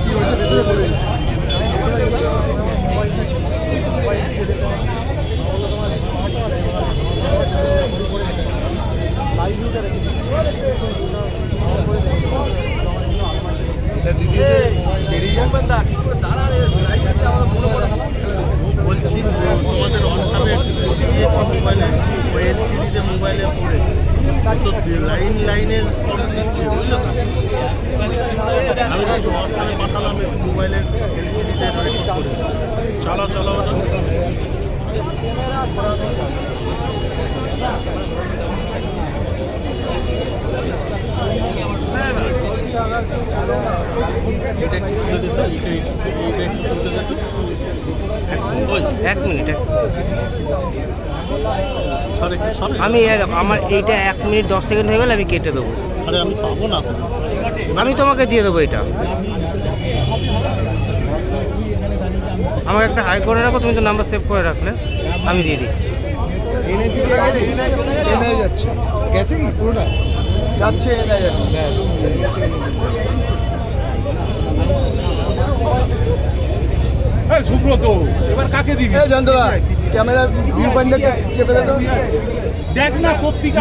কি হয়েছে ভেতরে বলে দিচ্ছি। বলছি তোমাদের হোয়াটসঅ্যাপে ছবি দিয়েছি মোবাইলে, ওই এলসিডিতে মোবাইলে পড়ে তো লাইনের ফটো দিচ্ছে, বুঝলো তো? আমি কিছু হোয়াটসঅ্যাপে পাঠালাম একটু মোবাইলের এলসিডিতে রেকর্ড করে। চলো চলো এক মিনিট আমি আমার এইটা 1 মিনিট 10 সেকেন্ড হয়ে গেলে আমি কেটে দেবো। আরে আমি পাবো না, আমি তোমাকে দিয়ে দেবো এটা। আমার একটা হাই করে রাখো, তুমি তো নাম্বার সেভ করে রাখলে, আমি দিয়ে দিচ্ছি। যাচ্ছে গেছে কি পুরোটা যাচ্ছে সুব্রত এবার কাকে দিবি? জানতো ক্যামেরা ভিউ পয়েন্টটা চেপে দেখো, দেখ না পত্রিকা